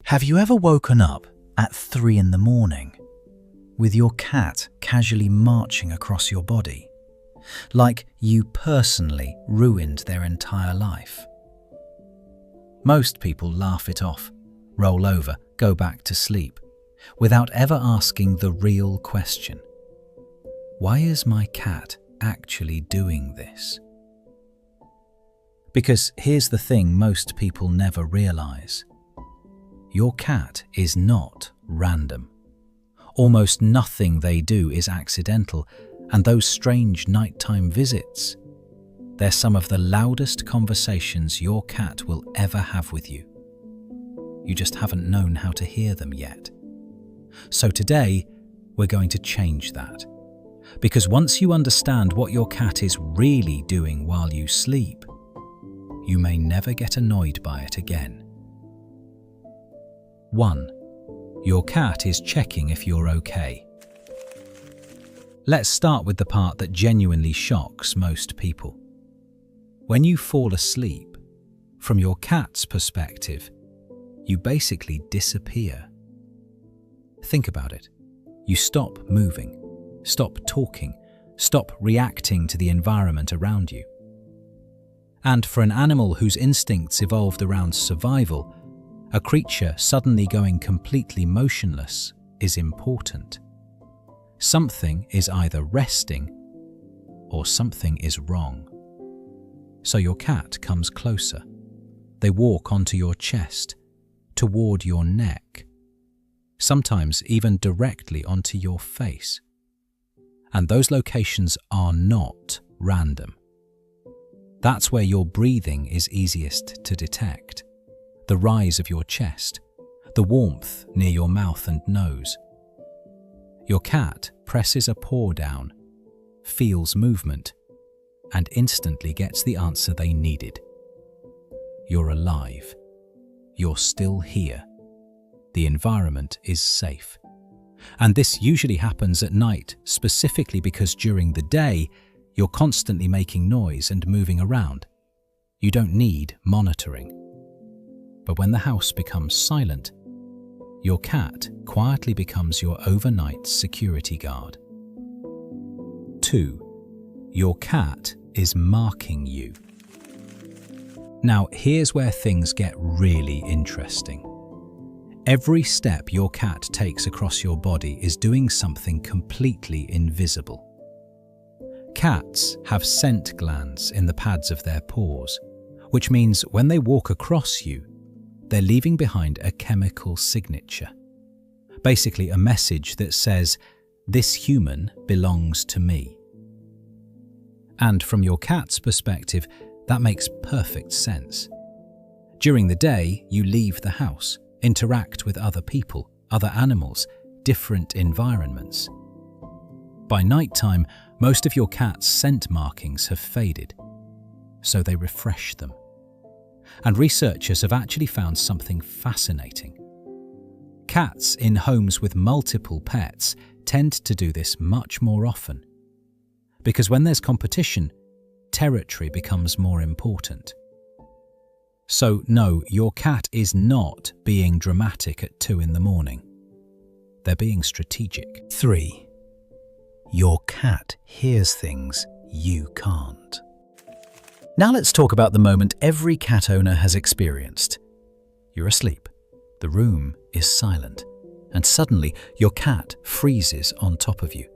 Have you ever woken up at 3 in the morning with your cat casually marching across your body, like you personally ruined their entire life? Most people laugh it off, roll over, go back to sleep, without ever asking the real question. Why is my cat actually doing this? Because here's the thing most people never realize. Your cat is not random. Almost nothing they do is accidental, and those strange nighttime visits, they're some of the loudest conversations your cat will ever have with you. You just haven't known how to hear them yet. So today, we're going to change that. Because once you understand what your cat is really doing while you sleep, you may never get annoyed by it again. 1. Your cat is checking if you're okay. Let's start with the part that genuinely shocks most people. When you fall asleep, from your cat's perspective, you basically disappear. Think about it. You stop moving, stop talking, stop reacting to the environment around you. And for an animal whose instincts evolved around survival, a creature suddenly going completely motionless is important. Something is either resting or something is wrong. So your cat comes closer. They walk onto your chest, toward your neck, sometimes even directly onto your face. And those locations are not random. That's where your breathing is easiest to detect. The rise of your chest, the warmth near your mouth and nose. Your cat presses a paw down, feels movement, and instantly gets the answer they needed. You're alive. You're still here. The environment is safe. And this usually happens at night, specifically because during the day, you're constantly making noise and moving around. You don't need monitoring. But when the house becomes silent, your cat quietly becomes your overnight security guard. 2. Your cat is marking you. Now, here's where things get really interesting. Every step your cat takes across your body is doing something completely invisible. Cats have scent glands in the pads of their paws, which means when they walk across you, they're leaving behind a chemical signature. Basically a message that says, "This human belongs to me." And from your cat's perspective, that makes perfect sense. During the day, you leave the house, interact with other people, other animals, different environments. By nighttime, most of your cat's scent markings have faded, so they refresh them. And researchers have actually found something fascinating. Cats in homes with multiple pets tend to do this much more often. Because when there's competition, territory becomes more important. So no, your cat is not being dramatic at 2 in the morning. They're being strategic. 3. Your cat hears things you can't. Now let's talk about the moment every cat owner has experienced. You're asleep, the room is silent, and suddenly your cat freezes on top of you,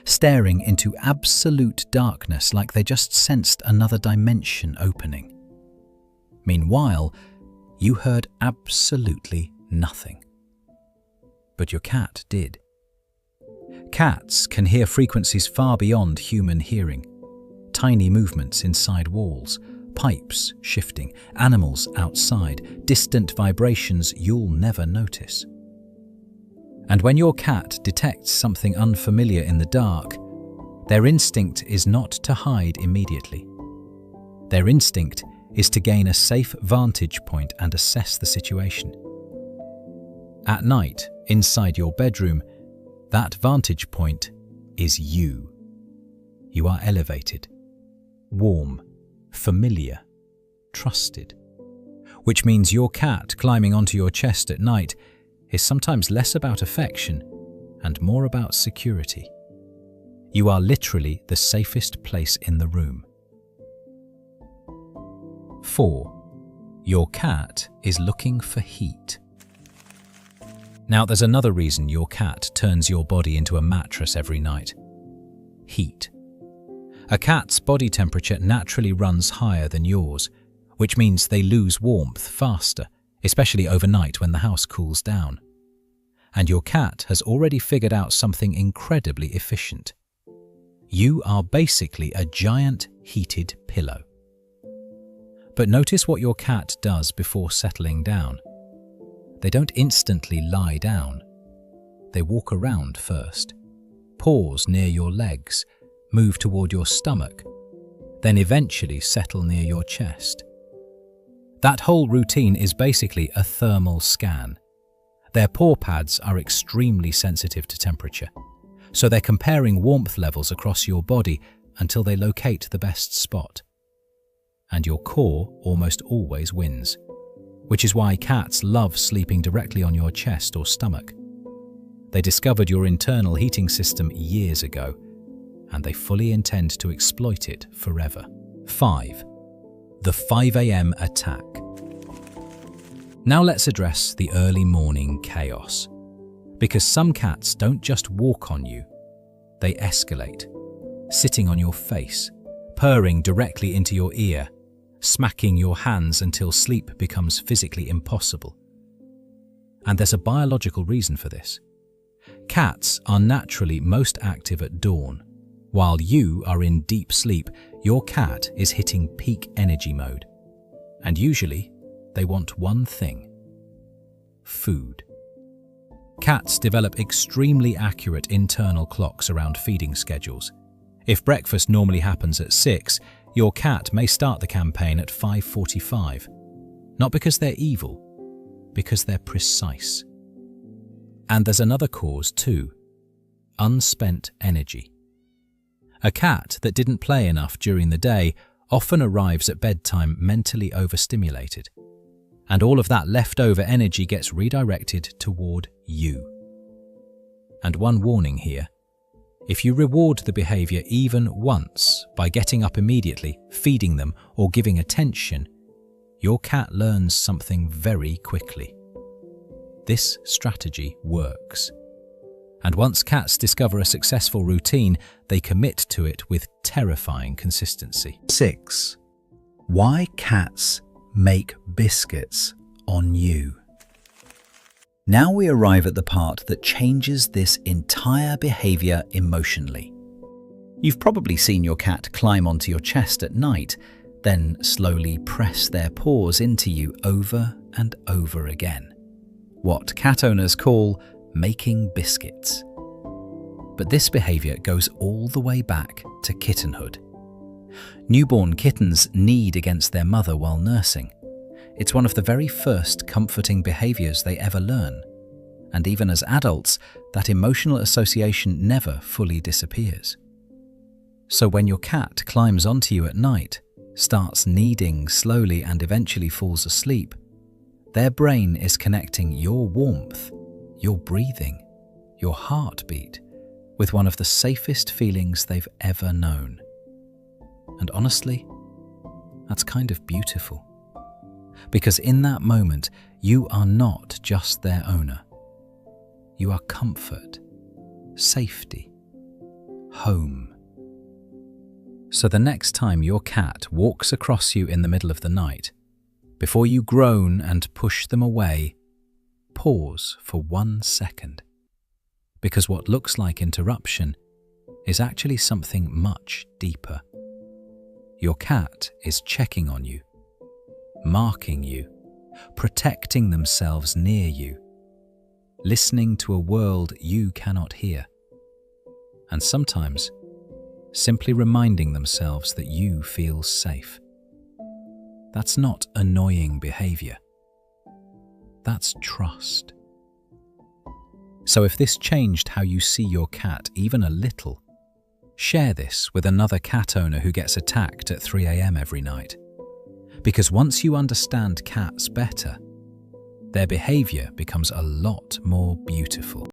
staring into absolute darkness like they just sensed another dimension opening. Meanwhile, you heard absolutely nothing. But your cat did. Cats can hear frequencies far beyond human hearing. Tiny movements inside walls, pipes shifting, animals outside, distant vibrations you'll never notice. And when your cat detects something unfamiliar in the dark, their instinct is not to hide immediately. Their instinct is to gain a safe vantage point and assess the situation. At night, inside your bedroom, that vantage point is you. You are elevated, warm, familiar, trusted. which means your cat climbing onto your chest at night is sometimes less about affection and more about security. You are literally the safest place in the room. 4. Your cat is looking for heat. Now, there's another reason your cat turns your body into a mattress every night. Heat. A cat's body temperature naturally runs higher than yours, which means they lose warmth faster, especially overnight when the house cools down. And your cat has already figured out something incredibly efficient. You are basically a giant heated pillow. But notice what your cat does before settling down. They don't instantly lie down. They walk around first, pause near your legs, move toward your stomach, then eventually settle near your chest. That whole routine is basically a thermal scan. Their paw pads are extremely sensitive to temperature, so they're comparing warmth levels across your body until they locate the best spot. And your core almost always wins, which is why cats love sleeping directly on your chest or stomach. They discovered your internal heating system years ago, and they fully intend to exploit it forever. 5. The 5 a.m. attack. Now let's address the early morning chaos. Because some cats don't just walk on you, they escalate, sitting on your face, purring directly into your ear, smacking your hands until sleep becomes physically impossible. And there's a biological reason for this. Cats are naturally most active at dawn. While you are in deep sleep, your cat is hitting peak energy mode. And usually, they want one thing: food. Cats develop extremely accurate internal clocks around feeding schedules. If breakfast normally happens at 6, your cat may start the campaign at 5:45. Not because they're evil, because they're precise. And there's another cause too: unspent energy. A cat that didn't play enough during the day often arrives at bedtime mentally overstimulated, and all of that leftover energy gets redirected toward you. And one warning here: if you reward the behavior even once by getting up immediately, feeding them, or giving attention, your cat learns something very quickly. This strategy works. And once cats discover a successful routine, they commit to it with terrifying consistency. 6. Why cats make biscuits on you. Now we arrive at the part that changes this entire behavior emotionally. You've probably seen your cat climb onto your chest at night, then slowly press their paws into you over and over again. What cat owners call making biscuits. But this behavior goes all the way back to kittenhood. Newborn kittens knead against their mother while nursing. It's one of the very first comforting behaviors they ever learn. And even as adults, that emotional association never fully disappears. So when your cat climbs onto you at night, starts kneading slowly and eventually falls asleep, their brain is connecting your warmth, your breathing, your heartbeat with one of the safest feelings they've ever known. And honestly, that's kind of beautiful. Because in that moment, you are not just their owner. You are comfort, safety, home. So the next time your cat walks across you in the middle of the night, before you groan and push them away, pause for 1 second. Because what looks like interruption is actually something much deeper. Your cat is checking on you, marking you, protecting themselves near you, listening to a world you cannot hear, and sometimes simply reminding themselves that you feel safe. That's not annoying behavior. That's trust. So if this changed how you see your cat even a little, share this with another cat owner who gets attacked at 3 a.m. every night. Because once you understand cats better, their behavior becomes a lot more beautiful.